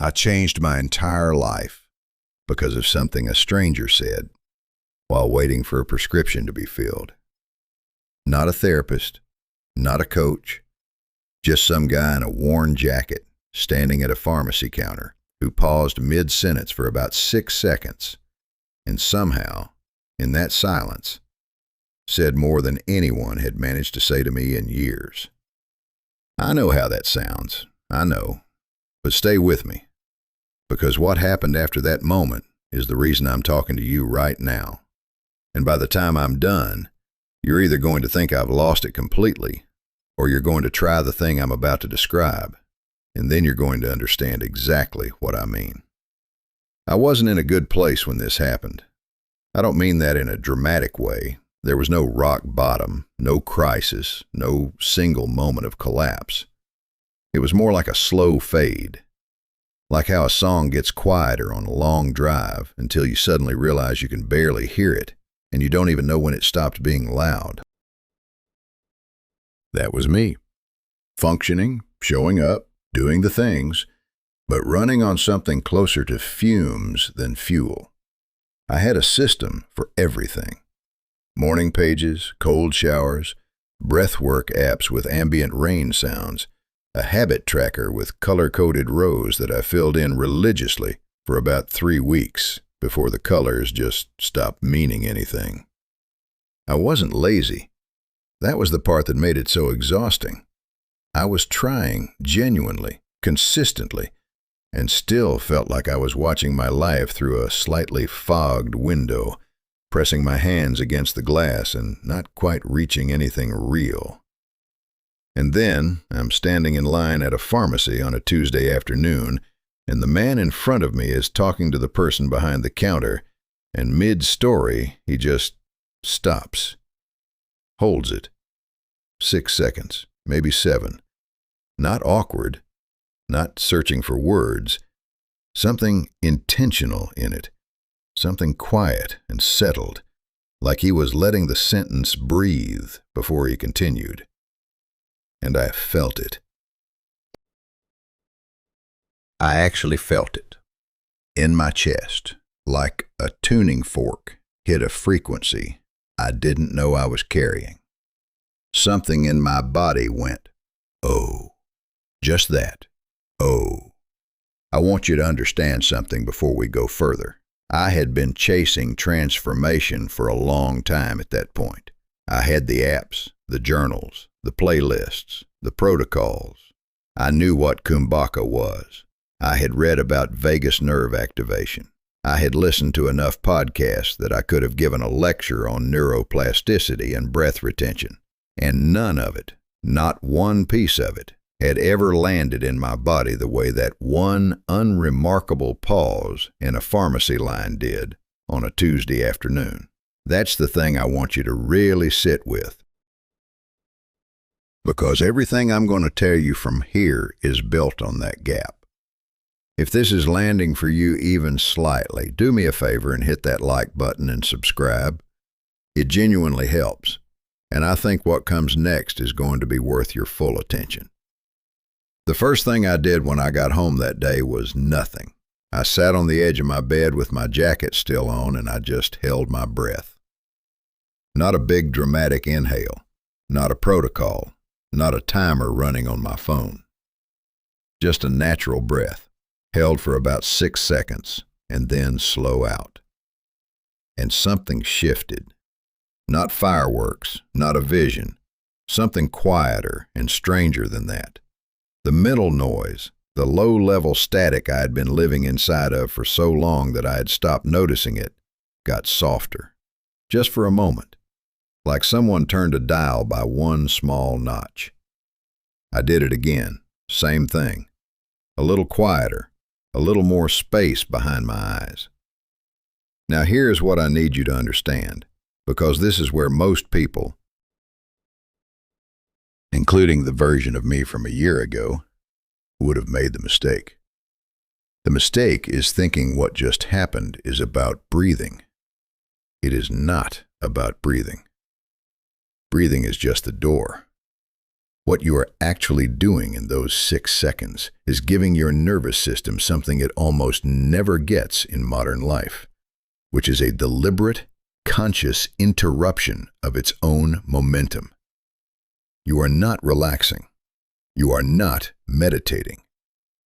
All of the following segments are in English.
I changed my entire life because of something a stranger said while waiting for a prescription to be filled. Not a therapist, not a coach, just some guy in a worn jacket standing at a pharmacy counter who paused mid-sentence for about 6 seconds and somehow, in that silence, said more than anyone had managed to say to me in years. I know how that sounds, I know, but stay with me, because what happened after that moment is the reason I'm talking to you right now. And by the time I'm done, you're either going to think I've lost it completely, or you're going to try the thing I'm about to describe, and then you're going to understand exactly what I mean. I wasn't in a good place when this happened. I don't mean that in a dramatic way. There was no rock bottom, no crisis, no single moment of collapse. It was more like a slow fade, like how a song gets quieter on a long drive until you suddenly realize you can barely hear it, and you don't even know when it stopped being loud. That was me, functioning, showing up, doing the things, but running on something closer to fumes than fuel. I had a system for everything. Morning pages, cold showers, breathwork apps with ambient rain sounds, a habit tracker with color-coded rows that I filled in religiously for about 3 weeks before the colors just stopped meaning anything. I wasn't lazy. That was the part that made it so exhausting. I was trying, genuinely, consistently, and still felt like I was watching my life through a slightly fogged window, pressing my hands against the glass and not quite reaching anything real. And then I'm standing in line at a pharmacy on a Tuesday afternoon, and the man in front of me is talking to the person behind the counter, and mid-story he just stops, holds it. 6 seconds, maybe 7. Not awkward, not searching for words, something intentional in it, something quiet and settled, like he was letting the sentence breathe before he continued. And I felt it. I actually felt it. In my chest, like a tuning fork hit a frequency I didn't know I was carrying. Something in my body went, oh. Just that. Oh. I want you to understand something before we go further. I had been chasing transformation for a long time at that point. I had the apps, the journals, the playlists, the protocols. I knew what Kumbhaka was. I had read about vagus nerve activation. I had listened to enough podcasts that I could have given a lecture on neuroplasticity and breath retention. And none of it, not one piece of it, had ever landed in my body the way that one unremarkable pause in a pharmacy line did on a Tuesday afternoon. That's the thing I want you to really sit with. Because everything I'm going to tell you from here is built on that gap. If this is landing for you even slightly, do me a favor and hit that like button and subscribe. It genuinely helps. And I think what comes next is going to be worth your full attention. The first thing I did when I got home that day was nothing. I sat on the edge of my bed with my jacket still on, and I just held my breath. Not a big dramatic inhale, not a protocol, not a timer running on my phone. Just a natural breath, held for about 6 seconds, and then slow out. And something shifted. Not fireworks, not a vision, something quieter and stranger than that. The mental noise, the low-level static I had been living inside of for so long that I had stopped noticing it, got softer, just for a moment, like someone turned a dial by one small notch. I did it again, same thing, a little quieter, a little more space behind my eyes. Now here's what I need you to understand. Because this is where most people, including the version of me from a year ago, would have made the mistake. The mistake is thinking what just happened is about breathing. It is not about breathing. Breathing is just the door. What you are actually doing in those 6 seconds is giving your nervous system something it almost never gets in modern life, which is a deliberate, conscious interruption of its own momentum. You are not relaxing. You are not meditating.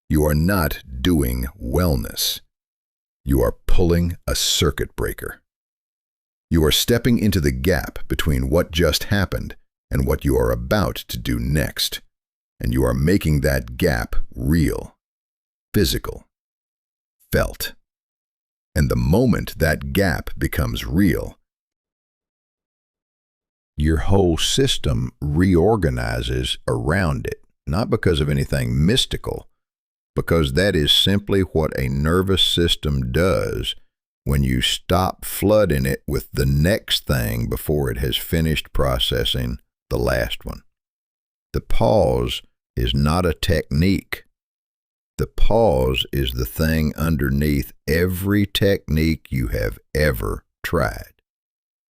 You are not doing wellness. You are pulling a circuit breaker. You are stepping into the gap between what just happened and what you are about to do next, and you are making that gap real, physical, felt. And the moment that gap becomes real, your whole system reorganizes around it, not because of anything mystical, because that is simply what a nervous system does when you stop flooding it with the next thing before it has finished processing the last one. The pause is not a technique. The pause is the thing underneath every technique you have ever tried.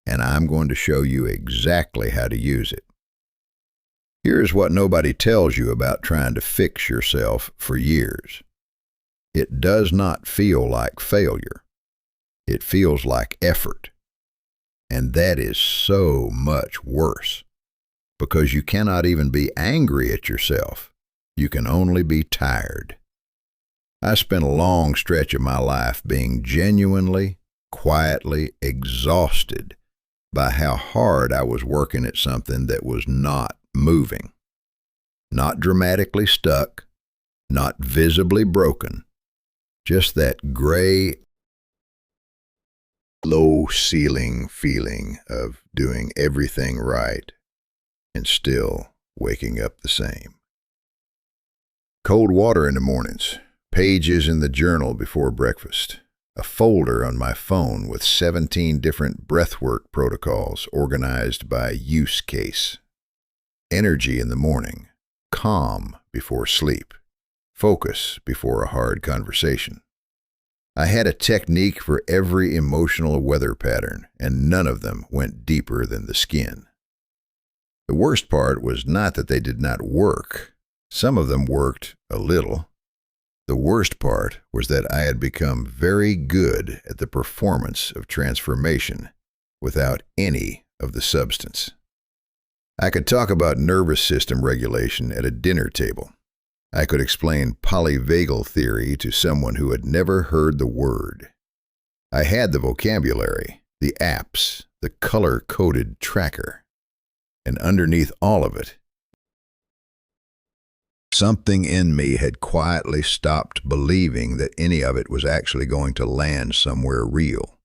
And I'm going to show you exactly how to use it. Here's what nobody tells you about trying to fix yourself for years. It does not feel like failure. It feels like effort. And that is so much worse, because you cannot even be angry at yourself. You can only be tired. I spent a long stretch of my life being genuinely, quietly exhausted by how hard I was working at something that was not moving, not dramatically stuck, not visibly broken, just that gray, low-ceiling feeling of doing everything right and still waking up the same. Cold water in the mornings, pages in the journal before breakfast, a folder on my phone with 17 different breathwork protocols organized by use case. Energy in the morning, calm before sleep, focus before a hard conversation. I had a technique for every emotional weather pattern, and none of them went deeper than the skin. The worst part was not that they did not work. Some of them worked a little. The worst part was that I had become very good at the performance of transformation without any of the substance. I could talk about nervous system regulation at a dinner table. I could explain polyvagal theory to someone who had never heard the word. I had the vocabulary, the apps, the color-coded tracker. And underneath all of it, something in me had quietly stopped believing that any of it was actually going to land somewhere real.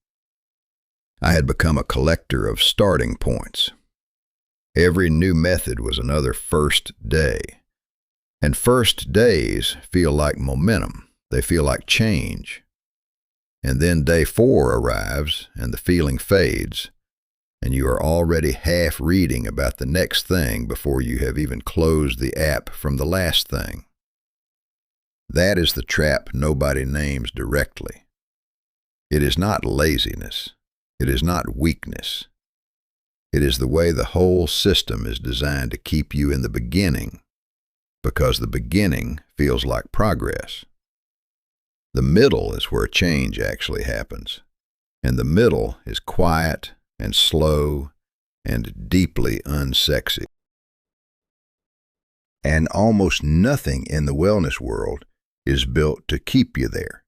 I had become a collector of starting points. Every new method was another first day. And first days feel like momentum. They feel like change. And then day 4 arrives, and the feeling fades, and you are already half reading about the next thing before you have even closed the app from the last thing. That is the trap nobody names directly. It is not laziness. It is not weakness. It is the way the whole system is designed to keep you in the beginning, because the beginning feels like progress. The middle is where change actually happens, and the middle is quiet and slow and deeply unsexy. And almost nothing in the wellness world is built to keep you there.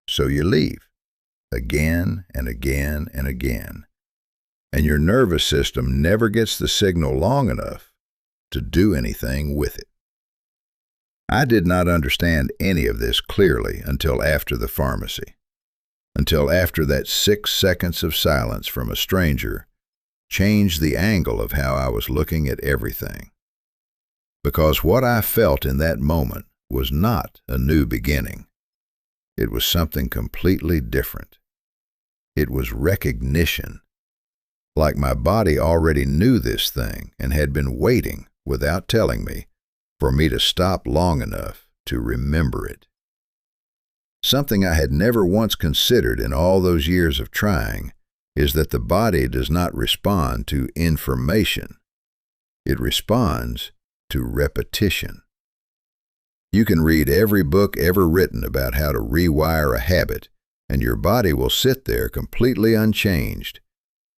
So you leave, again and again and again. And your nervous system never gets the signal long enough to do anything with it. I did not understand any of this clearly until after the pharmacy, until after that 6 seconds of silence from a stranger changed the angle of how I was looking at everything. Because what I felt in that moment was not a new beginning. It was something completely different. It was recognition. Like my body already knew this thing and had been waiting, without telling me, for me to stop long enough to remember it. Something I had never once considered in all those years of trying is that the body does not respond to information. It responds to repetition. You can read every book ever written about how to rewire a habit, and your body will sit there completely unchanged,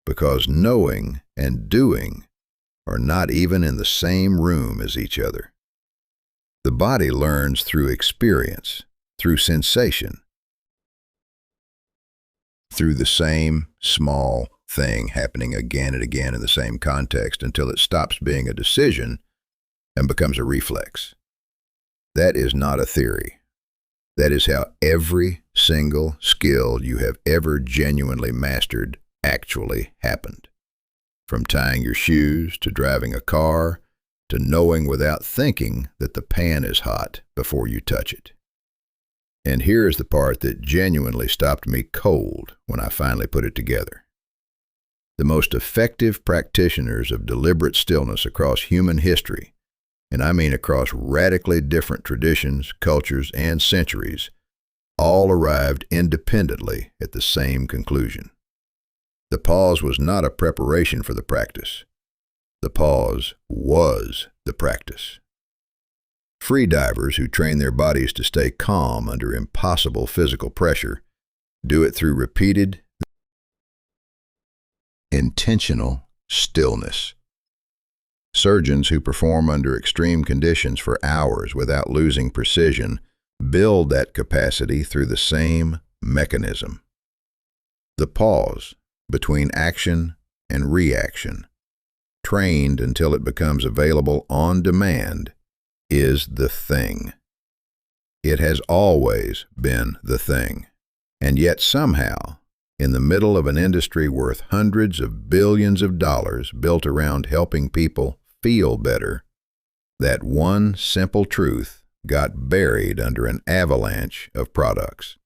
because knowing and doing are not even in the same room as each other. The body learns through experience, through sensation, through the same small thing happening again and again in the same context until it stops being a decision and becomes a reflex. That is not a theory. That is how every single skill you have ever genuinely mastered actually happened. From tying your shoes to driving a car to knowing without thinking that the pan is hot before you touch it. And here is the part that genuinely stopped me cold when I finally put it together. The most effective practitioners of deliberate stillness across human history, and I mean across radically different traditions, cultures, and centuries, all arrived independently at the same conclusion. The pause was not a preparation for the practice. The pause was the practice. Free divers who train their bodies to stay calm under impossible physical pressure do it through repeated, intentional stillness. Surgeons who perform under extreme conditions for hours without losing precision build that capacity through the same mechanism. The pause between action and reaction, trained until it becomes available on demand, is the thing. It has always been the thing. And yet somehow, in the middle of an industry worth hundreds of billions of dollars built around helping people feel better, that one simple truth got buried under an avalanche of products.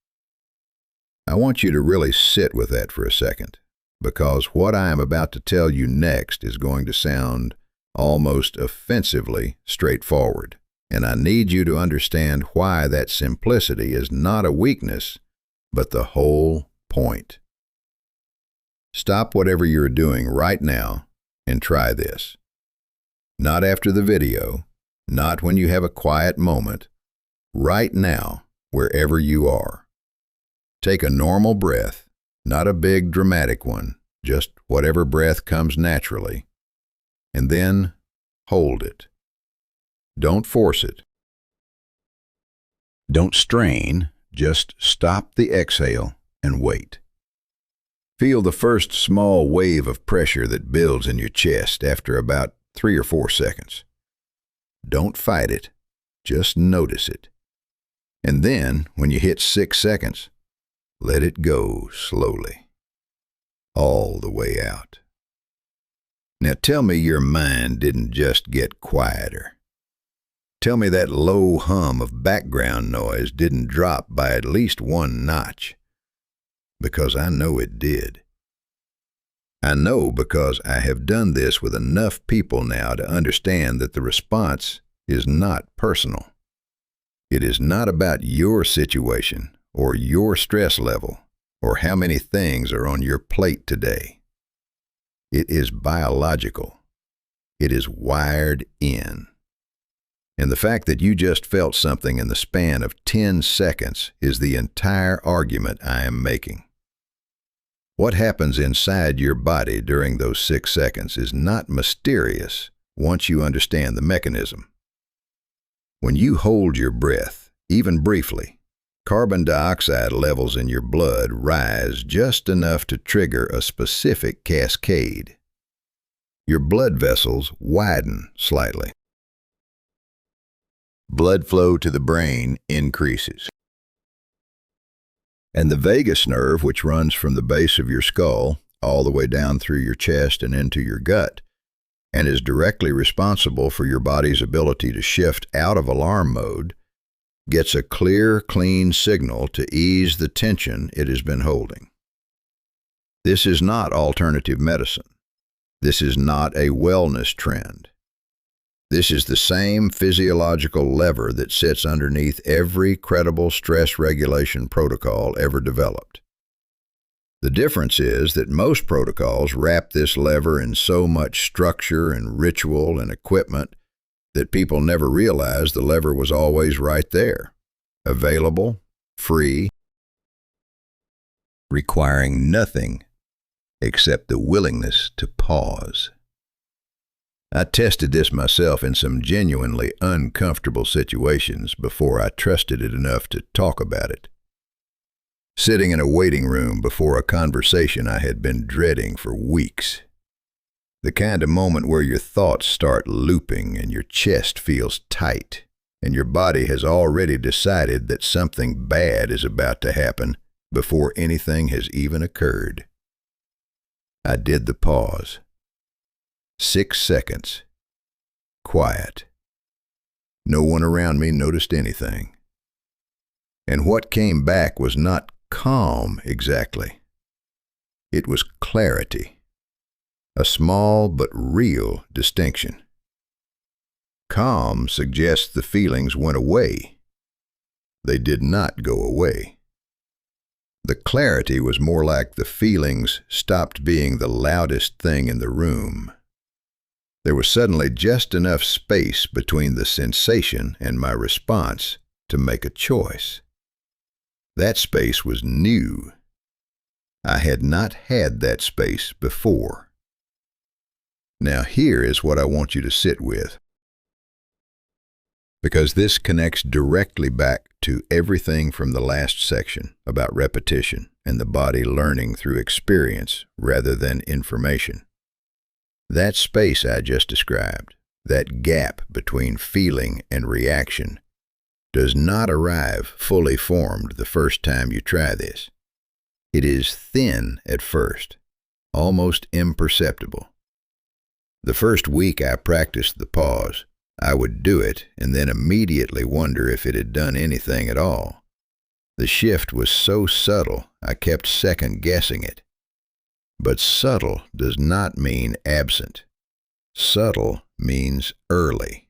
I want you to really sit with that for a second, because what I am about to tell you next is going to sound almost offensively straightforward, and I need you to understand why that simplicity is not a weakness, but the whole point. Stop whatever you're doing right now and try this. Not after the video, not when you have a quiet moment, right now, wherever you are. Take a normal breath, not a big dramatic one, just whatever breath comes naturally, and then hold it. Don't force it. Don't strain, just stop the exhale and wait. Feel the first small wave of pressure that builds in your chest after about 3 or 4 seconds. Don't fight it, just notice it. And then, when you hit 6 seconds, let it go slowly, all the way out. Now tell me your mind didn't just get quieter. Tell me that low hum of background noise didn't drop by at least 1 notch. Because I know it did. I know because I have done this with enough people now to understand that the response is not personal. It is not about your situation or your stress level or how many things are on your plate today. It is biological. It is wired in. And the fact that you just felt something in the span of 10 seconds is the entire argument I am making. What happens inside your body during those 6 seconds is not mysterious once you understand the mechanism. When you hold your breath, even briefly, carbon dioxide levels in your blood rise just enough to trigger a specific cascade. Your blood vessels widen slightly. Blood flow to the brain increases. And the vagus nerve, which runs from the base of your skull all the way down through your chest and into your gut, and is directly responsible for your body's ability to shift out of alarm mode, gets a clear, clean signal to ease the tension it has been holding. This is not alternative medicine. This is not a wellness trend. This is the same physiological lever that sits underneath every credible stress regulation protocol ever developed. The difference is that most protocols wrap this lever in so much structure and ritual and equipment that people never realized the lever was always right there, available, free, requiring nothing except the willingness to pause. I tested this myself in some genuinely uncomfortable situations before I trusted it enough to talk about it. Sitting in a waiting room before a conversation I had been dreading for weeks. The kind of moment where your thoughts start looping and your chest feels tight, and your body has already decided that something bad is about to happen before anything has even occurred. I did the pause. 6 seconds. Quiet. No one around me noticed anything. And what came back was not calm exactly. It was clarity. A small but real distinction. Calm suggests the feelings went away. They did not go away. The clarity was more like the feelings stopped being the loudest thing in the room. There was suddenly just enough space between the sensation and my response to make a choice. That space was new. I had not had that space before. Now here is what I want you to sit with, because this connects directly back to everything from the last section about repetition and the body learning through experience rather than information. That space I just described, that gap between feeling and reaction, does not arrive fully formed the first time you try this. It is thin at first, almost imperceptible. The first week I practiced the pause, I would do it and then immediately wonder if it had done anything at all. The shift was so subtle, I kept second-guessing it. But subtle does not mean absent. Subtle means early.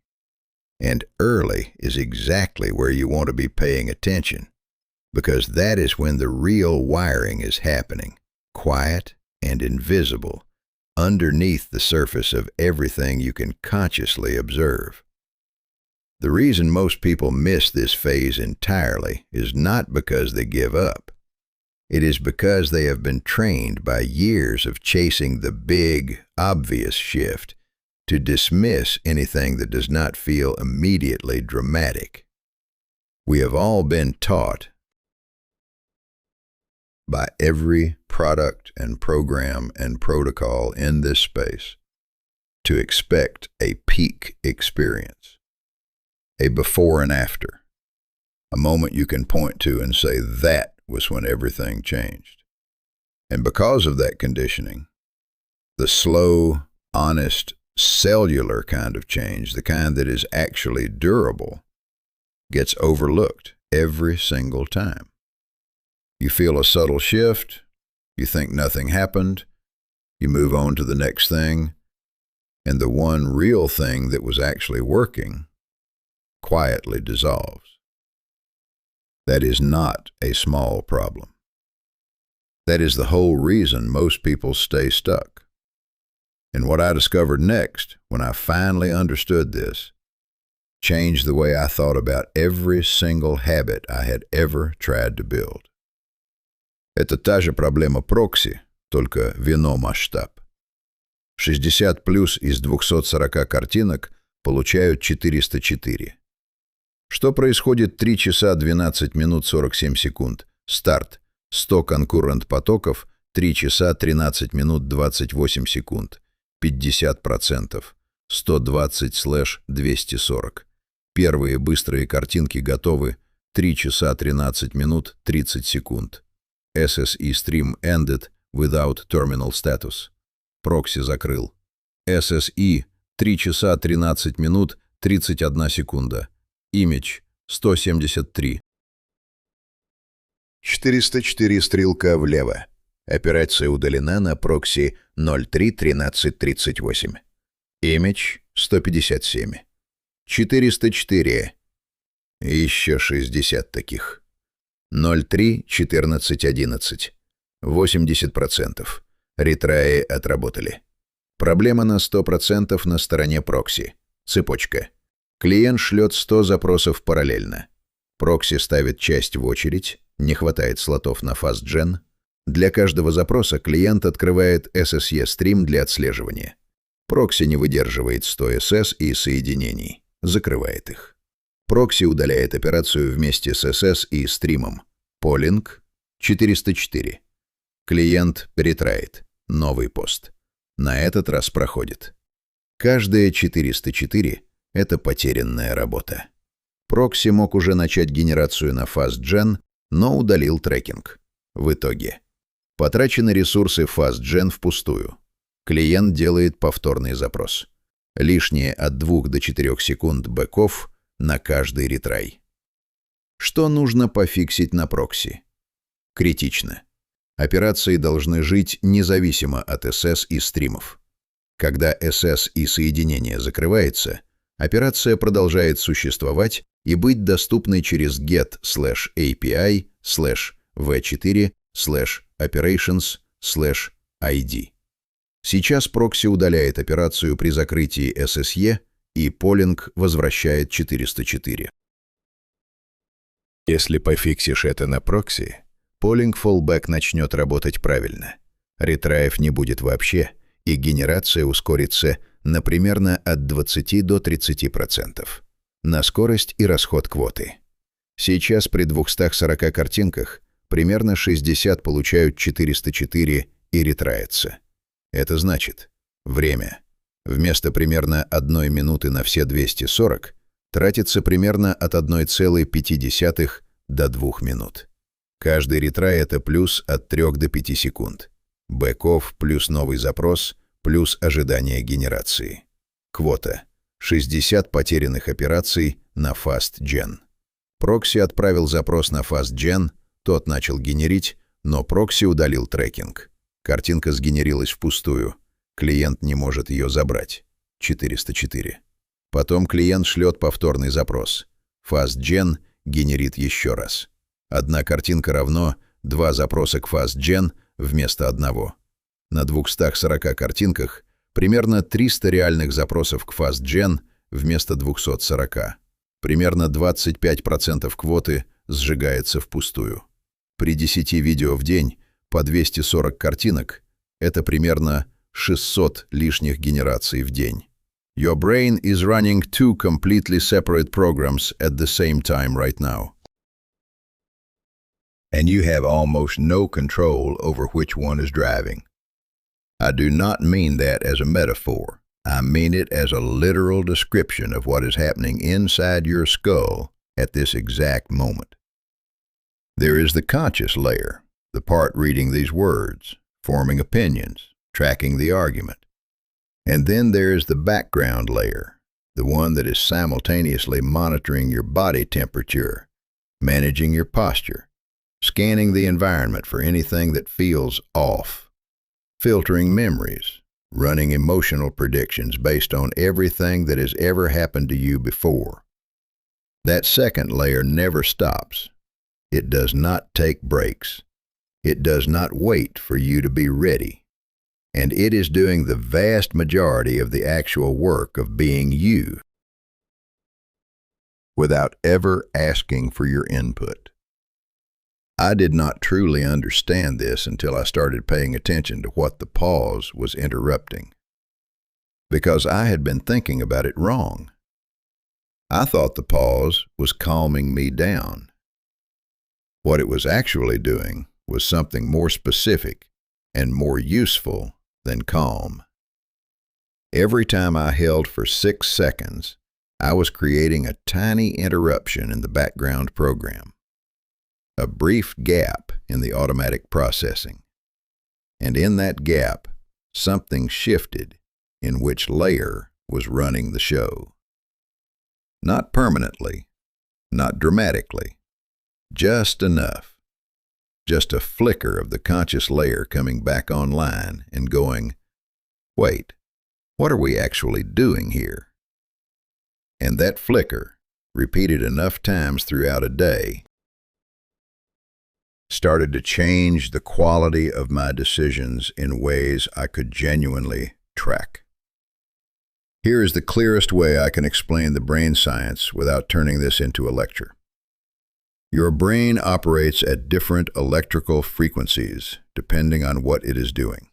And early is exactly where you want to be paying attention, because that is when the real wiring is happening, quiet and invisible, underneath the surface of everything you can consciously observe. The reason most people miss this phase entirely is not because they give up. It is because they have been trained by years of chasing the big, obvious shift to dismiss anything that does not feel immediately dramatic. We have all been taught by every product and program and protocol in this space to expect a peak experience, a before and after, a moment you can point to and say that was when everything changed. And because of that conditioning, the slow, honest, cellular kind of change, the kind that is actually durable, gets overlooked every single time. You feel a subtle shift, you think nothing happened, you move on to the next thing, and the one real thing that was actually working quietly dissolves. That is not a small problem. That is the whole reason most people stay stuck. And what I discovered next, when I finally understood this, changed the way I thought about every single habit I had ever tried to build. Это та же проблема прокси, только в ином масштаб. 60+ из 240 картинок получают 404. Что происходит 3 часа 12 минут 47 секунд? Старт. 100 конкуррент потоков, 3 часа 13 минут 28 секунд. 50%. 120/240. Первые быстрые картинки готовы. 3 часа 13 минут 30 секунд. SSE stream ended without terminal status. Прокси закрыл. SSE 3 часа 13 минут 31 секунда. Image 173. 404 стрелка влево. Операция удалена на прокси 03-13-38. Image 157. 404. Еще 60 таких. 03-14-11. 80%. Ретраи отработали. Проблема на 100% на стороне прокси. Цепочка. Клиент шлет 100 запросов параллельно. Прокси ставит часть в очередь, не хватает слотов на FastGen. Для каждого запроса клиент открывает SSE-стрим для отслеживания. Прокси не выдерживает 100 SS и соединений, закрывает их. Прокси удаляет операцию вместе с SS и стримом. Polling 404. Клиент ретрайт. Новый пост. На этот раз проходит. Каждая 404 – это потерянная работа. Прокси мог уже начать генерацию на FastGen, но удалил трекинг. В итоге потрачены ресурсы FastGen впустую. Клиент делает повторный запрос. Лишние от 2 до 4 секунд бэков на каждый ретрай. Что нужно пофиксить на прокси? Критично. Операции должны жить независимо от SS и стримов. Когда SS и соединение закрывается, операция продолжает существовать и быть доступной через get/API/v4/operations/ID. Сейчас прокси удаляет операцию при закрытии SSE, и polling возвращает 404. Если пофиксишь это на прокси, polling fallback начнет работать правильно. Ретраев не будет вообще, и генерация ускорится на примерно от 20 до 30% на скорость и расход квоты. Сейчас при 240 картинках примерно 60 получают 404 и ретраятся. Это значит, время вместо примерно 1 минуты на все 240 тратится примерно от 1,5 до 2 минут. Каждый ретрай – это плюс от 3 до 5 секунд. Бэков плюс новый запрос плюс ожидание генерации. Квота – 60 потерянных операций на FastGen. Прокси отправил запрос на FastGen, тот начал генерить, но прокси удалил трекинг. Картинка сгенерилась впустую. Клиент не может ее забрать. 404. Потом клиент шлет повторный запрос. FastGen генерит еще раз. Одна картинка равно 2 запроса к FastGen вместо одного. На 240 картинках примерно 300 реальных запросов к FastGen вместо 240. Примерно 25% квоты сжигается впустую. При 10 видео в день по 240 картинок – это примерно 600 лишних генераций в день. Your brain is running 2 completely separate programs at the same time right now. And you have almost no control over which one is driving. I do not mean that as a metaphor. I mean it as a literal description of what is happening inside your skull at this exact moment. There is the conscious layer, the part reading these words, forming opinions, tracking the argument. And then there is the background layer, the one that is simultaneously monitoring your body temperature, managing your posture, scanning the environment for anything that feels off, filtering memories, running emotional predictions based on everything that has ever happened to you before. That second layer never stops. It does not take breaks. It does not wait for you to be ready. And it is doing the vast majority of the actual work of being you without ever asking for your input. I did not truly understand this until I started paying attention to what the pause was interrupting, because I had been thinking about it wrong. I thought the pause was calming me down. What it was actually doing was something more specific and more useful than calm. Every time I held for 6 seconds, I was creating a tiny interruption in the background program, a brief gap in the automatic processing. And in that gap, something shifted in which layer was running the show. Not permanently, not dramatically, just enough. Just a flicker of the conscious layer coming back online and going, wait, what are we actually doing here? And that flicker, repeated enough times throughout a day, started to change the quality of my decisions in ways I could genuinely track. Here is the clearest way I can explain the brain science without turning this into a lecture. Your brain operates at different electrical frequencies depending on what it is doing.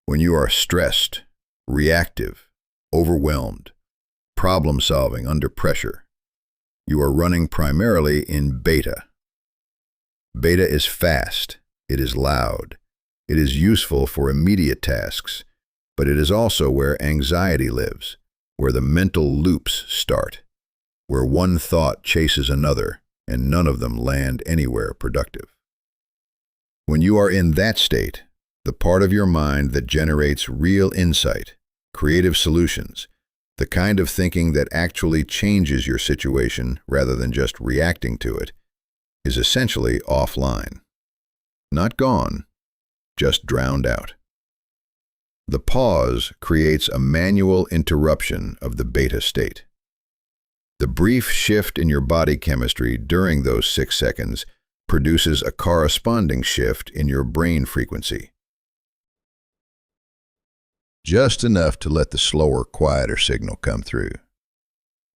When you are stressed, reactive, overwhelmed, problem-solving under pressure, you are running primarily in beta. Beta is fast, it is loud, it is useful for immediate tasks, but it is also where anxiety lives, where the mental loops start, where one thought chases another and none of them land anywhere productive. When you are in that state, the part of your mind that generates real insight, creative solutions, the kind of thinking that actually changes your situation rather than just reacting to it, is essentially offline. Not gone, just drowned out. The pause creates a manual interruption of the beta state. The brief shift in your body chemistry during those 6 seconds produces a corresponding shift in your brain frequency. Just enough to let the slower, quieter signal come through.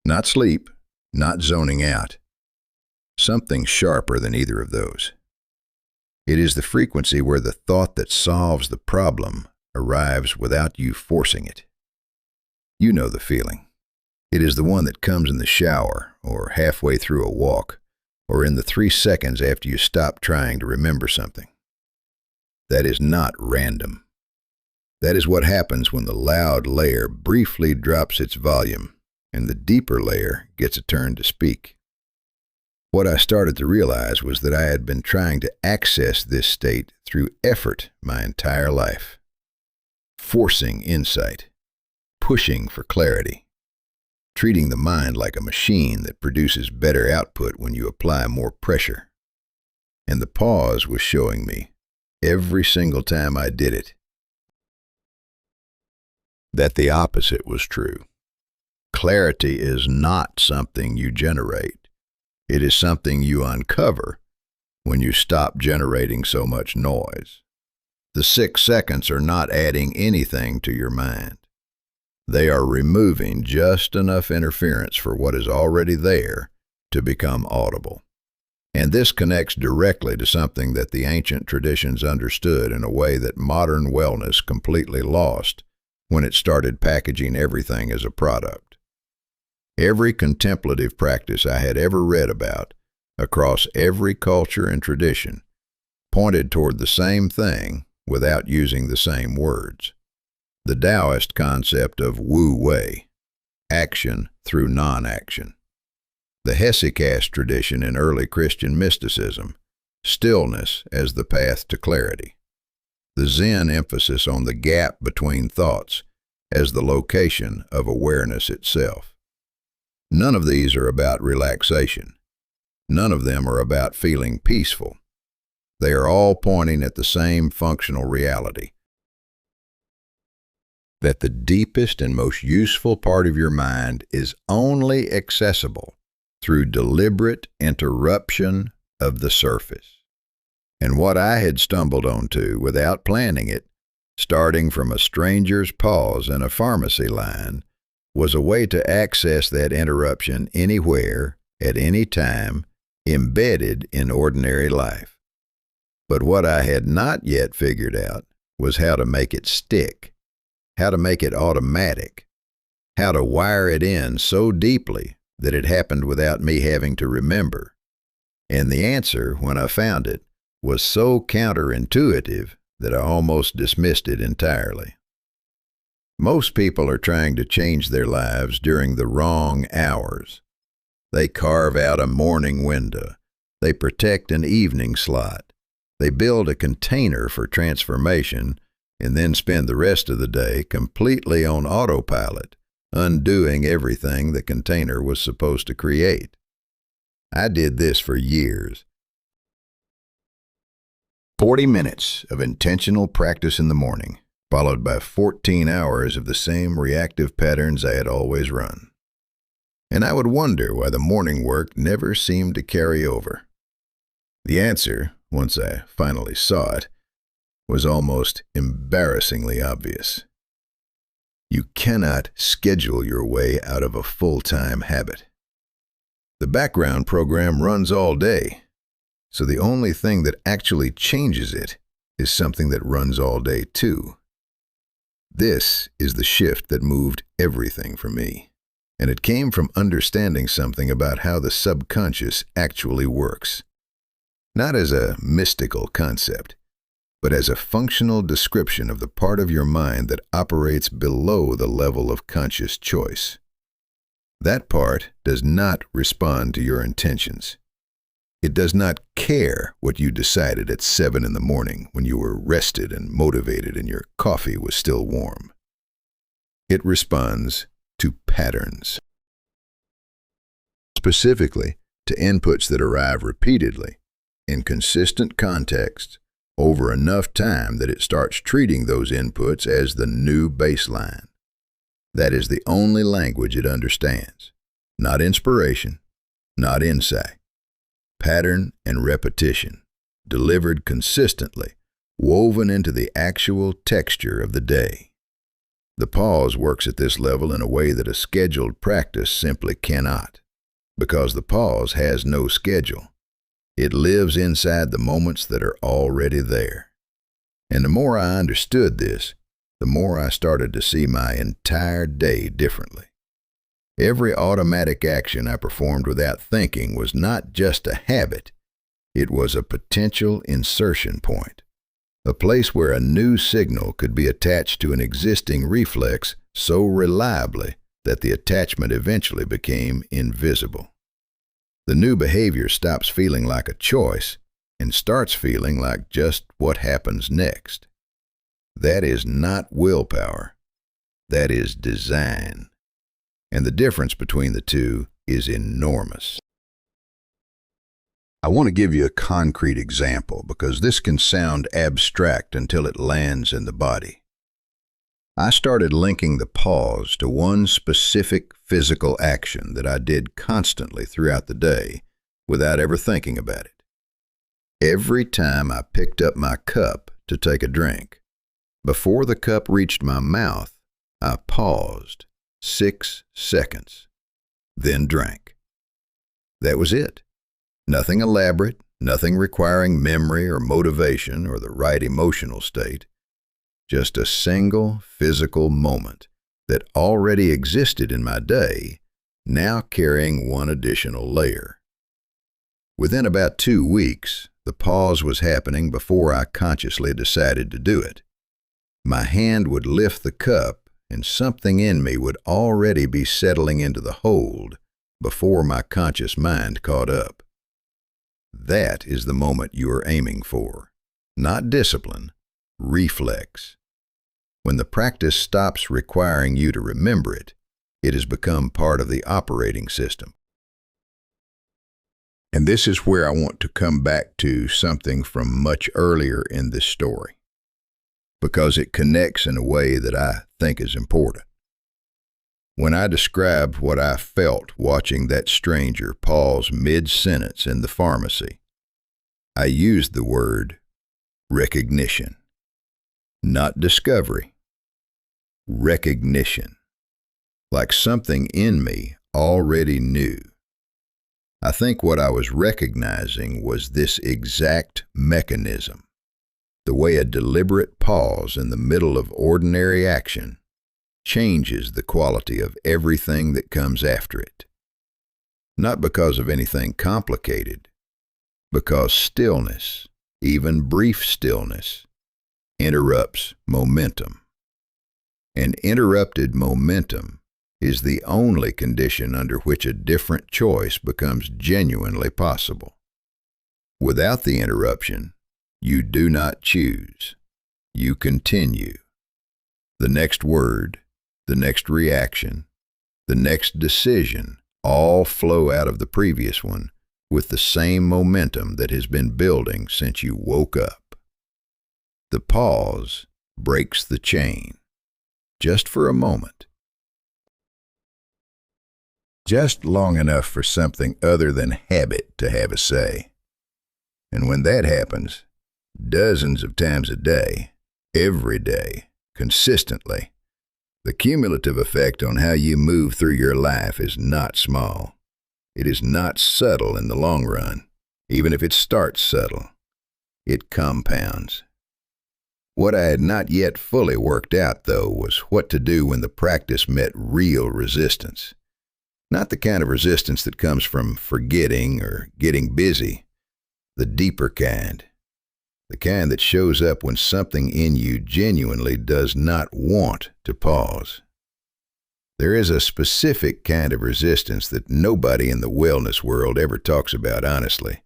Not sleep, not zoning out. Something sharper than either of those. It is the frequency where the thought that solves the problem arrives without you forcing it. You know the feeling. It is the one that comes in the shower, or halfway through a walk, or in the 3 seconds after you stop trying to remember something. That is not random. That is what happens when the loud layer briefly drops its volume, and the deeper layer gets a turn to speak. What I started to realize was that I had been trying to access this state through effort my entire life. Forcing insight, pushing for clarity, treating the mind like a machine that produces better output when you apply more pressure. And the pause was showing me, every single time I did it, that the opposite was true. Clarity is not something you generate. It is something you uncover when you stop generating so much noise. The 6 seconds are not adding anything to your mind. They are removing just enough interference for what is already there to become audible. And this connects directly to something that the ancient traditions understood in a way that modern wellness completely lost when it started packaging everything as a product. Every contemplative practice I had ever read about, across every culture and tradition, pointed toward the same thing without using the same words. The Taoist concept of Wu Wei, action through non-action. The Hesychast tradition in early Christian mysticism, stillness as the path to clarity. The Zen emphasis on the gap between thoughts as the location of awareness itself. None of these are about relaxation. None of them are about feeling peaceful. They are all pointing at the same functional reality, that the deepest and most useful part of your mind is only accessible through deliberate interruption of the surface. And what I had stumbled onto without planning it, starting from a stranger's pause in a pharmacy line, was a way to access that interruption anywhere, at any time, embedded in ordinary life. But what I had not yet figured out was how to make it stick, how to make it automatic, how to wire it in so deeply that it happened without me having to remember. And the answer, when I found it, was so counterintuitive that I almost dismissed it entirely. Most people are trying to change their lives during the wrong hours. They carve out a morning window. They protect an evening slot. They build a container for transformation and then spend the rest of the day completely on autopilot, undoing everything the container was supposed to create. I did this for years. 40 minutes of intentional practice in the morning, followed by 14 hours of the same reactive patterns I had always run. And I would wonder why the morning work never seemed to carry over. The answer, once I finally saw it, was almost embarrassingly obvious. You cannot schedule your way out of a full-time habit. The background program runs all day, so the only thing that actually changes it is something that runs all day too. This is the shift that moved everything for me, and it came from understanding something about how the subconscious actually works. Not as a mystical concept, but as a functional description of the part of your mind that operates below the level of conscious choice. That part does not respond to your intentions. It does not care what you decided at 7 in the morning when you were rested and motivated and your coffee was still warm. It responds to patterns. Specifically, to inputs that arrive repeatedly, in consistent contexts, over enough time that it starts treating those inputs as the new baseline. That is the only language it understands. Not inspiration, not insight. Pattern and repetition, delivered consistently, woven into the actual texture of the day. The pause works at this level in a way that a scheduled practice simply cannot, because the pause has no schedule. It lives inside the moments that are already there. And the more I understood this, the more I started to see my entire day differently. Every automatic action I performed without thinking was not just a habit, it was a potential insertion point, a place where a new signal could be attached to an existing reflex so reliably that the attachment eventually became invisible. The new behavior stops feeling like a choice and starts feeling like just what happens next. That is not willpower. That is design. And the difference between the two is enormous. I want to give you a concrete example because this can sound abstract until it lands in the body. I started linking the pause to one specific physical action that I did constantly throughout the day without ever thinking about it. Every time I picked up my cup to take a drink, before the cup reached my mouth, I paused 6 seconds, then drank. That was it. Nothing elaborate, nothing requiring memory or motivation or the right emotional state. Just a single physical moment that already existed in my day, now carrying one additional layer. Within about 2 weeks, the pause was happening before I consciously decided to do it. My hand would lift the cup, and something in me would already be settling into the hold before my conscious mind caught up. That is the moment you are aiming for. Not discipline, reflex. When the practice stops requiring you to remember it, it has become part of the operating system. And this is where I want to come back to something from much earlier in this story, because it connects in a way that I think is important. When I described what I felt watching that stranger pause mid-sentence in the pharmacy, I used the word recognition, not discovery. Recognition, like something in me already knew. I think what I was recognizing was this exact mechanism. The way a deliberate pause in the middle of ordinary action changes the quality of everything that comes after it. Not because of anything complicated, because stillness, even brief stillness, interrupts momentum. And interrupted momentum is the only condition under which a different choice becomes genuinely possible. Without the interruption, you do not choose. You continue. The next word, the next reaction, the next decision all flow out of the previous one with the same momentum that has been building since you woke up. The pause breaks the chain, just for a moment. Just long enough for something other than habit to have a say. And when that happens, dozens of times a day, every day, consistently, The cumulative effect on how you move through your life is not small. It is not subtle in the long run. Even if it starts subtle, it compounds. What I had not yet fully worked out, though, was what to do when the practice met real resistance. Not the kind of resistance that comes from forgetting or getting busy. The deeper kind. The kind that shows up when something in you genuinely does not want to pause. There is a specific kind of resistance that nobody in the wellness world ever talks about honestly.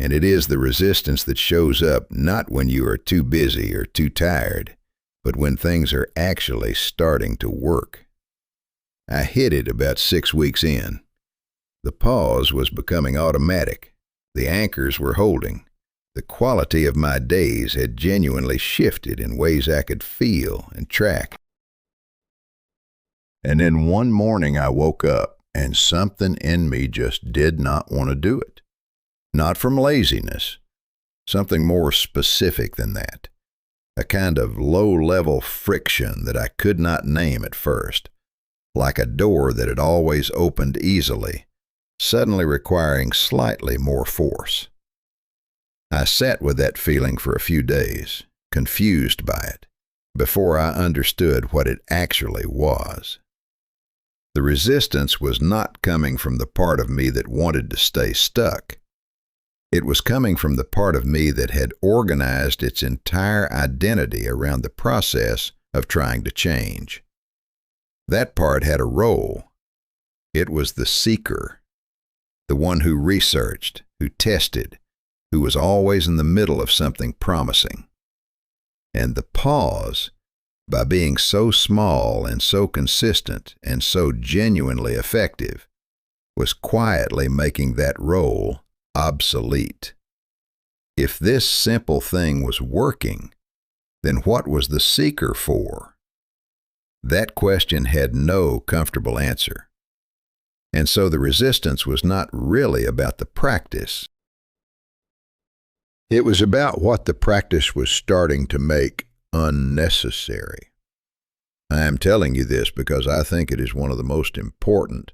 And it is the resistance that shows up not when you are too busy or too tired, but when things are actually starting to work. I hit it about 6 weeks in. The pause was becoming automatic. The anchors were holding. The quality of my days had genuinely shifted in ways I could feel and track. And then one morning I woke up and something in me just did not want to do it. Not from laziness, something more specific than that. A kind of low-level friction that I could not name at first, like a door that had always opened easily, suddenly requiring slightly more force. I sat with that feeling for a few days, confused by it, before I understood what it actually was. The resistance was not coming from the part of me that wanted to stay stuck. It was coming from the part of me that had organized its entire identity around the process of trying to change. That part had a role. It was the seeker, the one who researched, who tested, who was always in the middle of something promising. And the pause, by being so small and so consistent and so genuinely effective, was quietly making that role obsolete. If this simple thing was working, then what was the seeker for? That question had no comfortable answer. And so the resistance was not really about the practice. It was about what the practice was starting to make unnecessary. I am telling you this because I think it is one of the most important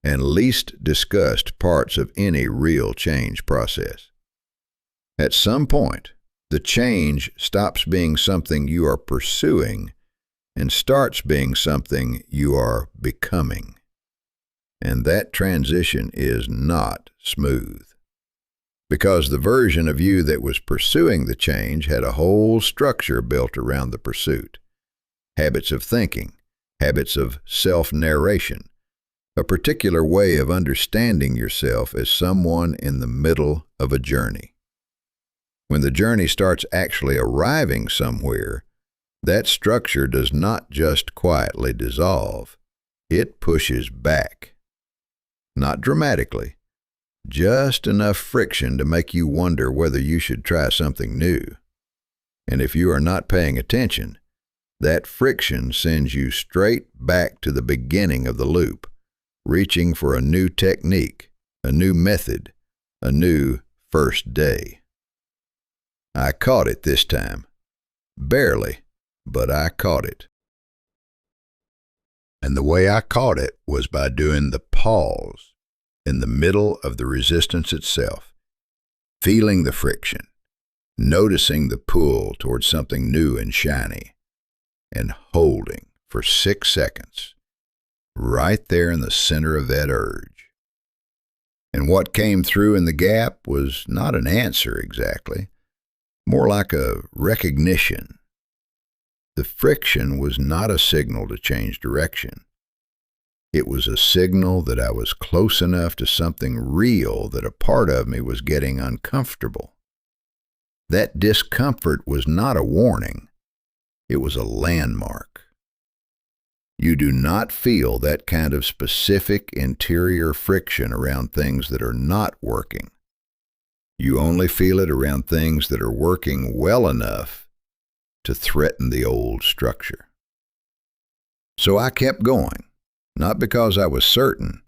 and least discussed parts of any real change process. At some point, the change stops being something you are pursuing and starts being something you are becoming. And that transition is not smooth. Because the version of you that was pursuing the change had a whole structure built around the pursuit. Habits of thinking, habits of self-narration, a particular way of understanding yourself as someone in the middle of a journey. When the journey starts actually arriving somewhere, that structure does not just quietly dissolve, it pushes back. Not dramatically, just enough friction to make you wonder whether you should try something new. And if you are not paying attention, that friction sends you straight back to the beginning of the loop, reaching for a new technique, a new method, a new first day. I caught it this time. Barely, but I caught it. And the way I caught it was by doing the pause in the middle of the resistance itself, feeling the friction, noticing the pull towards something new and shiny, and holding for 6 seconds, right there in the center of that urge. And what came through in the gap was not an answer exactly, more like a recognition. The friction was not a signal to change direction. It was a signal that I was close enough to something real that a part of me was getting uncomfortable. That discomfort was not a warning. It was a landmark. You do not feel that kind of specific interior friction around things that are not working. You only feel it around things that are working well enough to threaten the old structure. So I kept going. Not because I was certain,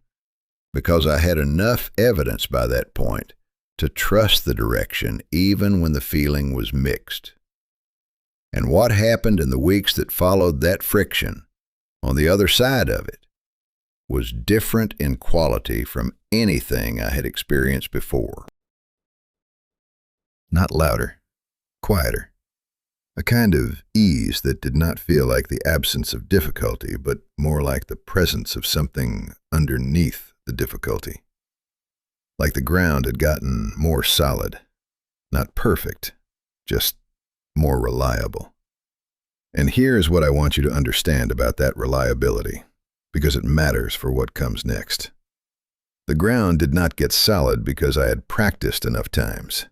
because I had enough evidence by that point to trust the direction even when the feeling was mixed. And what happened in the weeks that followed that friction on the other side of it, was different in quality from anything I had experienced before. Not louder, quieter. A kind of ease that did not feel like the absence of difficulty, but more like the presence of something underneath the difficulty. Like the ground had gotten more solid. Not perfect, just more reliable. And here's what I want you to understand about that reliability, because it matters for what comes next. The ground did not get solid because I had practiced enough times.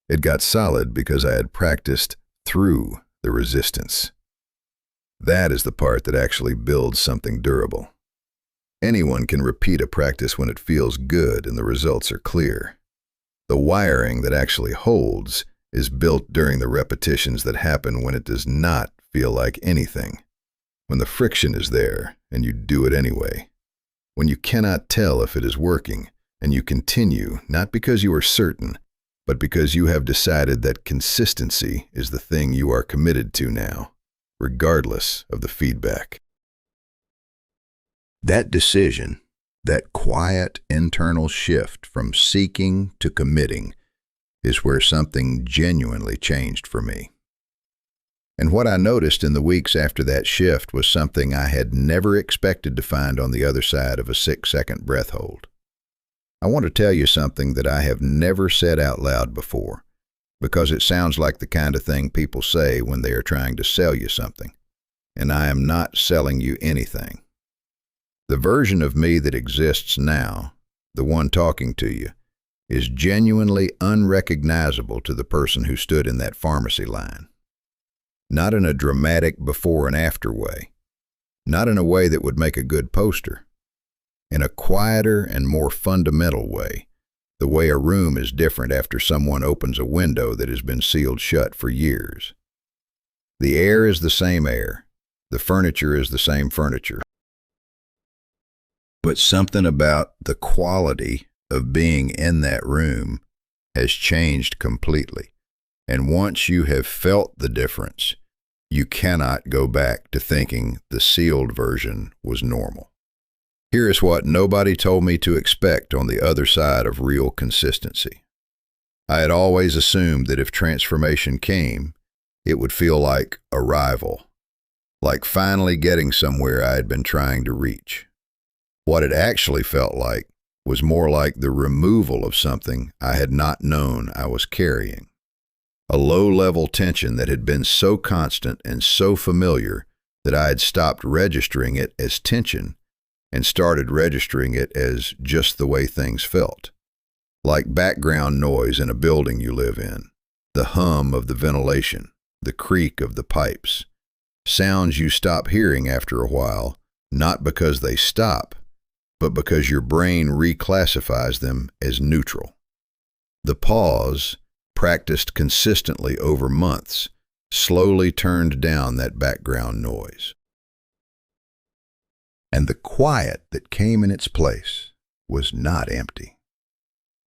It got solid because I had practiced through the resistance. That is the part that actually builds something durable. Anyone can repeat a practice when it feels good and the results are clear. The wiring that actually holds is built during the repetitions that happen when it does not feel like anything, when the friction is there and you do it anyway, when you cannot tell if it is working and you continue not because you are certain, but because you have decided that consistency is the thing you are committed to now, regardless of the feedback. That decision, that quiet internal shift from seeking to committing, is where something genuinely changed for me. And what I noticed in the weeks after that shift was something I had never expected to find on the other side of a 6-second breath hold. I want to tell you something that I have never said out loud before, because it sounds like the kind of thing people say when they are trying to sell you something, and I am not selling you anything. The version of me that exists now, the one talking to you, is genuinely unrecognizable to the person who stood in that pharmacy line. Not in a dramatic before and after way, not in a way that would make a good poster. In a quieter and more fundamental way, the way a room is different after someone opens a window that has been sealed shut for years. The air is the same air, the furniture is the same furniture. But something about the quality of being in that room has changed completely. And once you have felt the difference, you cannot go back to thinking the sealed version was normal. Here is what nobody told me to expect on the other side of real consistency. I had always assumed that if transformation came, it would feel like arrival, like finally getting somewhere I had been trying to reach. What it actually felt like was more like the removal of something I had not known I was carrying. A low-level tension that had been so constant and so familiar that I had stopped registering it as tension and started registering it as just the way things felt. Like background noise in a building you live in, the hum of the ventilation, the creak of the pipes. Sounds you stop hearing after a while, not because they stop, but because your brain reclassifies them as neutral. The pause, practiced consistently over months, slowly turned down that background noise. And the quiet that came in its place was not empty.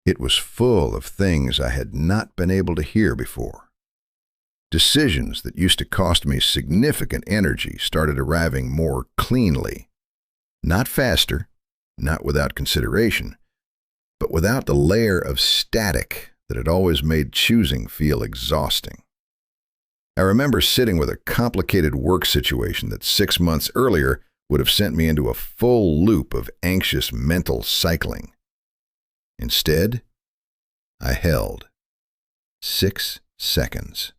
It was full of things I had not been able to hear before. Decisions that used to cost me significant energy started arriving more cleanly. Not faster, not without consideration, but without the layer of static that had always made choosing feel exhausting. I remember sitting with a complicated work situation that 6 months earlier would have sent me into a full loop of anxious mental cycling. Instead, I held 6 seconds.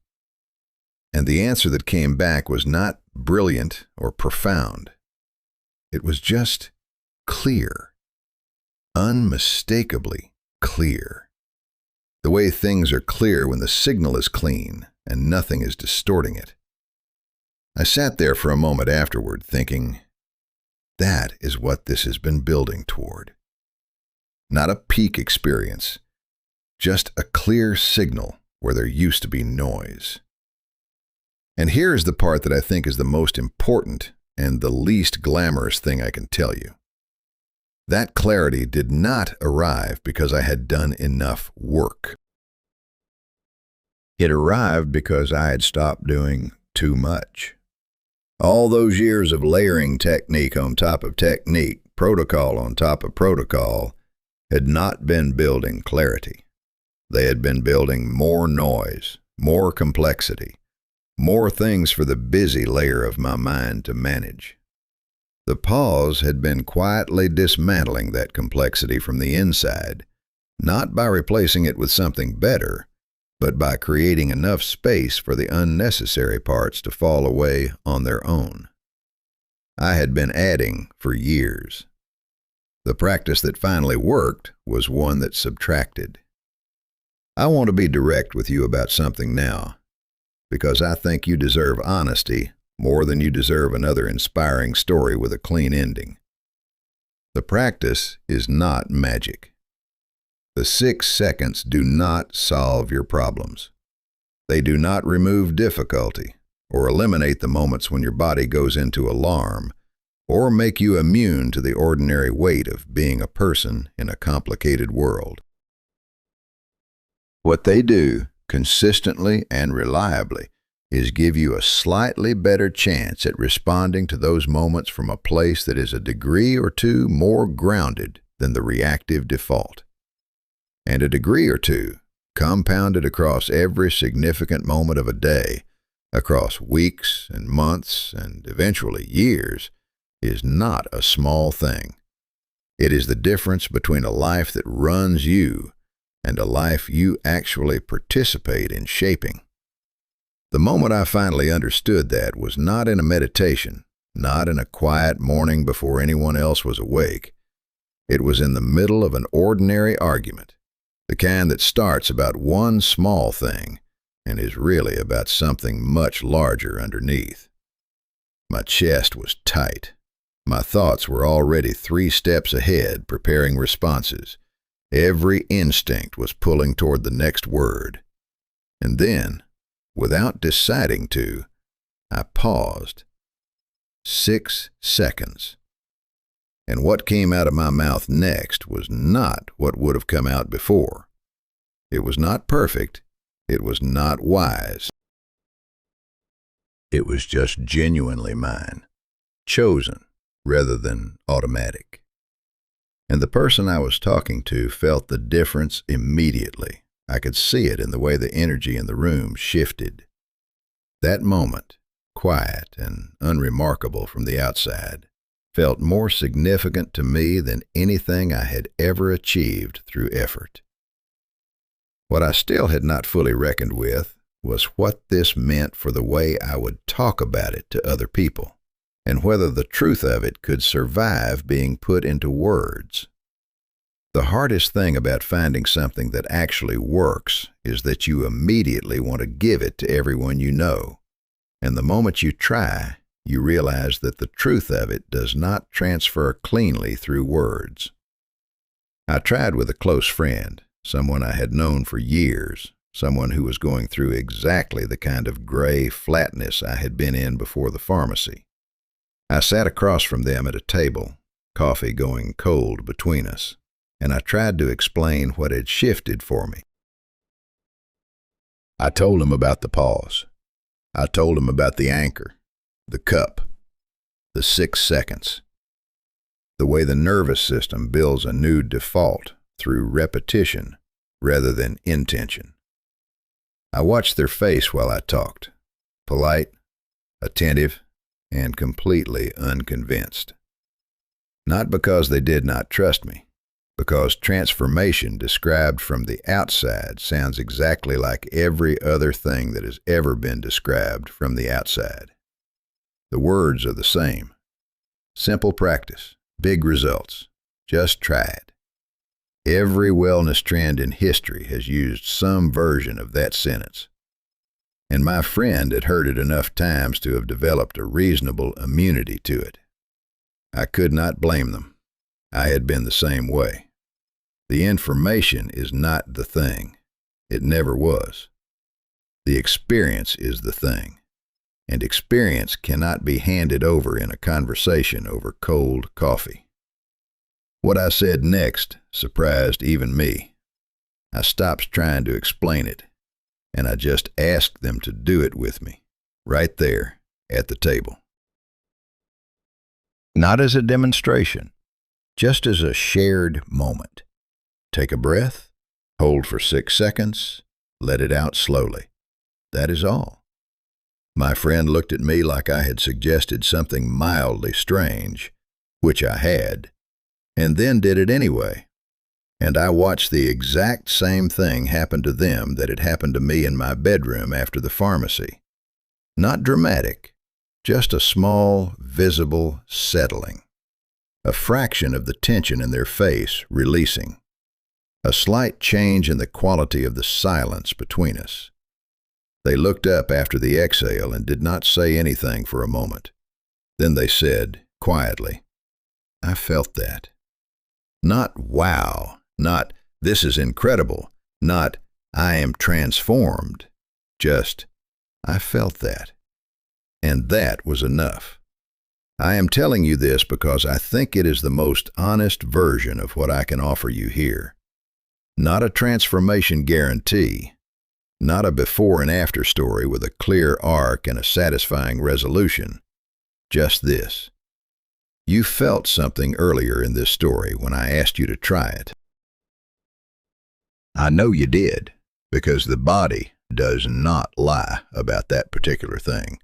And the answer that came back was not brilliant or profound. It was just clear, unmistakably clear. The way things are clear when the signal is clean and nothing is distorting it. I sat there for a moment afterward thinking, that is what this has been building toward. Not a peak experience, just a clear signal where there used to be noise. And here is the part that I think is the most important and the least glamorous thing I can tell you. That clarity did not arrive because I had done enough work. It arrived because I had stopped doing too much. All those years of layering technique on top of technique, protocol on top of protocol, had not been building clarity. They had been building more noise, more complexity, more things for the busy layer of my mind to manage. The pause had been quietly dismantling that complexity from the inside, not by replacing it with something better, but by creating enough space for the unnecessary parts to fall away on their own. I had been adding for years. The practice that finally worked was one that subtracted. I want to be direct with you about something now, because I think you deserve honesty more than you deserve another inspiring story with a clean ending. The practice is not magic. The 6 seconds do not solve your problems. They do not remove difficulty or eliminate the moments when your body goes into alarm or make you immune to the ordinary weight of being a person in a complicated world. What they do, consistently and reliably, is give you a slightly better chance at responding to those moments from a place that is a degree or two more grounded than the reactive default. And a degree or two, compounded across every significant moment of a day, across weeks and months and eventually years, is not a small thing. It is the difference between a life that runs you and a life you actually participate in shaping. The moment I finally understood that was not in a meditation, not in a quiet morning before anyone else was awake. It was in the middle of an ordinary argument, the kind that starts about one small thing and is really about something much larger underneath. My chest was tight. My thoughts were already 3 steps ahead, preparing responses. Every instinct was pulling toward the next word. And then, without deciding to, I paused. 6 seconds. And what came out of my mouth next was not what would have come out before. It was not perfect. It was not wise. It was just genuinely mine, chosen rather than automatic. And the person I was talking to felt the difference immediately. I could see it in the way the energy in the room shifted. That moment, quiet and unremarkable from the outside, felt more significant to me than anything I had ever achieved through effort. What I still had not fully reckoned with was what this meant for the way I would talk about it to other people, and whether the truth of it could survive being put into words. The hardest thing about finding something that actually works is that you immediately want to give it to everyone you know, and the moment you try, you realize that the truth of it does not transfer cleanly through words. I tried with a close friend, someone I had known for years, someone who was going through exactly the kind of gray flatness I had been in before the pharmacy. I sat across from them at a table, coffee going cold between us, and I tried to explain what had shifted for me. I told him about the pause. I told him about the anchor, the cup, the 6 seconds, the way the nervous system builds a new default through repetition rather than intention. I watched their face while I talked, polite, attentive, and completely unconvinced. Not because they did not trust me, because transformation described from the outside sounds exactly like every other thing that has ever been described from the outside. The words are the same. Simple practice, big results. Just try it. Every wellness trend in history has used some version of that sentence. And my friend had heard it enough times to have developed a reasonable immunity to it. I could not blame them. I had been the same way. The information is not the thing. It never was. The experience is the thing. And experience cannot be handed over in a conversation over cold coffee. What I said next surprised even me. I stopped trying to explain it, and I just asked them to do it with me, right there at the table. Not as a demonstration, just as a shared moment. Take a breath, hold for 6 seconds, let it out slowly. That is all. My friend looked at me like I had suggested something mildly strange, which I had, and then did it anyway. And I watched the exact same thing happen to them that had happened to me in my bedroom after the pharmacy. Not dramatic, just a small, visible settling. A fraction of the tension in their face releasing. A slight change in the quality of the silence between us. They looked up after the exhale and did not say anything for a moment. Then they said, quietly, "I felt that." Not "wow," not "this is incredible," not "I am transformed," just "I felt that." And that was enough. I am telling you this because I think it is the most honest version of what I can offer you here. Not a transformation guarantee, not a before and after story with a clear arc and a satisfying resolution. Just this. You felt something earlier in this story when I asked you to try it. I know you did, because the body does not lie about that particular thing.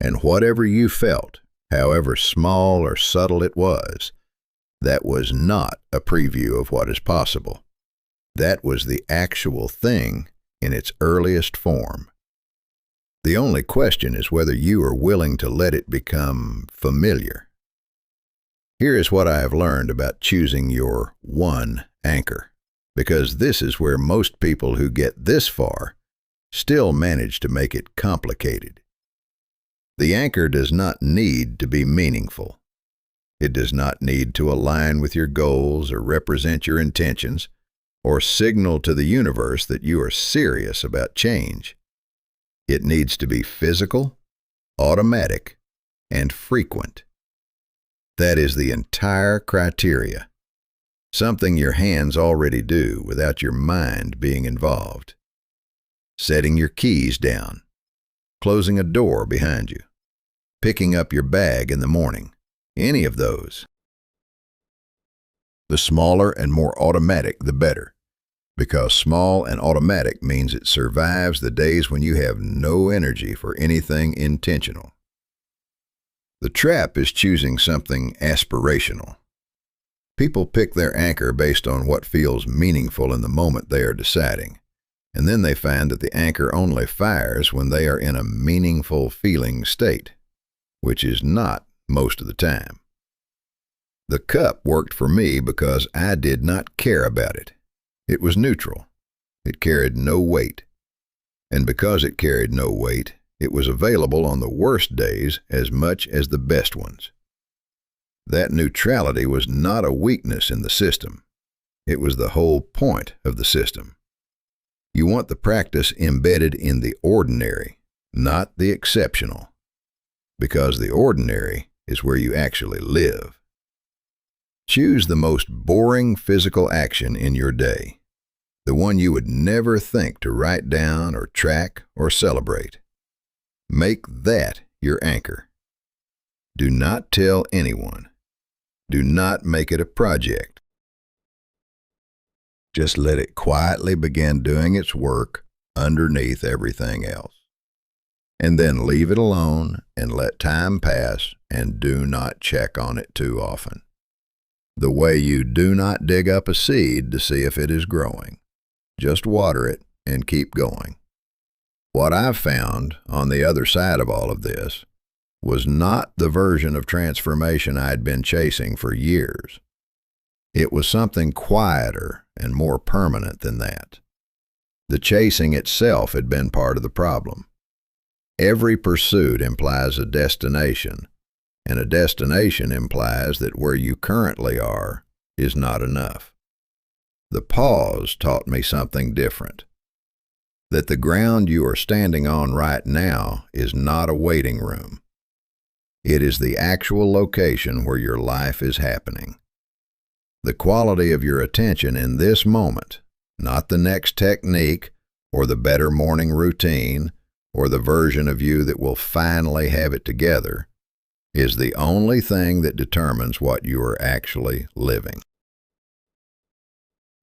And whatever you felt, however small or subtle it was, that was not a preview of what is possible. That was the actual thing in its earliest form. The only question is whether you are willing to let it become familiar. Here is what I have learned about choosing your one anchor, because this is where most people who get this far still manage to make it complicated. The anchor does not need to be meaningful. It does not need to align with your goals or represent your intentions, or signal to the universe that you are serious about change. It needs to be physical, automatic, and frequent. That is the entire criteria. Something your hands already do without your mind being involved. Setting your keys down. Closing a door behind you. Picking up your bag in the morning. Any of those. The smaller and more automatic, the better, because small and automatic means it survives the days when you have no energy for anything intentional. The trap is choosing something aspirational. People pick their anchor based on what feels meaningful in the moment they are deciding, and then they find that the anchor only fires when they are in a meaningful feeling state, which is not most of the time. The cup worked for me because I did not care about it. It was neutral. It carried no weight. And because it carried no weight, it was available on the worst days as much as the best ones. That neutrality was not a weakness in the system. It was the whole point of the system. You want the practice embedded in the ordinary, not the exceptional, because the ordinary is where you actually live. Choose the most boring physical action in your day, the one you would never think to write down or track or celebrate. Make that your anchor. Do not tell anyone. Do not make it a project. Just let it quietly begin doing its work underneath everything else. And then leave it alone and let time pass and do not check on it too often. The way you do not dig up a seed to see if it is growing. Just water it and keep going. What I've found on the other side of all of this was not the version of transformation I'd been chasing for years. It was something quieter and more permanent than that. The chasing itself had been part of the problem. Every pursuit implies a destination, and a destination implies that where you currently are is not enough. The pause taught me something different. That the ground you are standing on right now is not a waiting room. It is the actual location where your life is happening. The quality of your attention in this moment, not the next technique or the better morning routine or the version of you that will finally have it together, is the only thing that determines what you are actually living.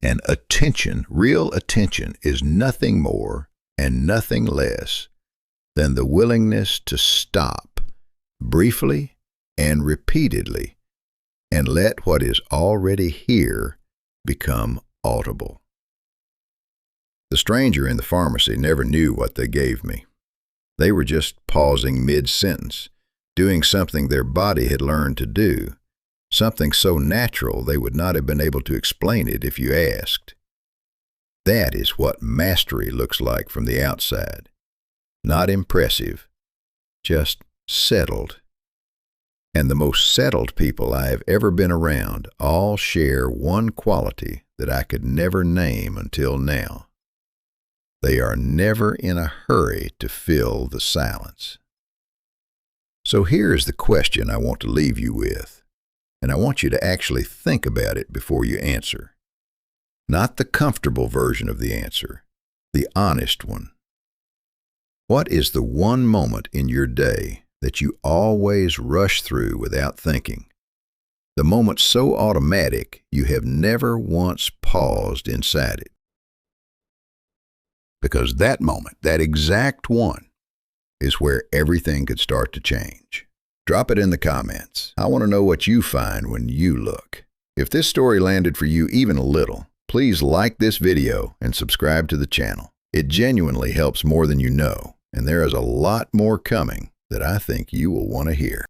And attention, real attention, is nothing more and nothing less than the willingness to stop briefly and repeatedly and let what is already here become audible. The stranger in the pharmacy never knew what they gave me. They were just pausing mid-sentence, doing something their body had learned to do, something so natural they would not have been able to explain it if you asked. That is what mastery looks like from the outside. Not impressive, just settled. And the most settled people I have ever been around all share one quality that I could never name until now. They are never in a hurry to fill the silence. So here is the question I want to leave you with, and I want you to actually think about it before you answer. Not the comfortable version of the answer, the honest one. What is the one moment in your day that you always rush through without thinking? The moment so automatic you have never once paused inside it. Because that moment, that exact one, is where everything could start to change. Drop it in the comments. I want to know what you find when you look. If this story landed for you even a little, please like this video and subscribe to the channel. It genuinely helps more than you know, and there is a lot more coming that I think you will want to hear.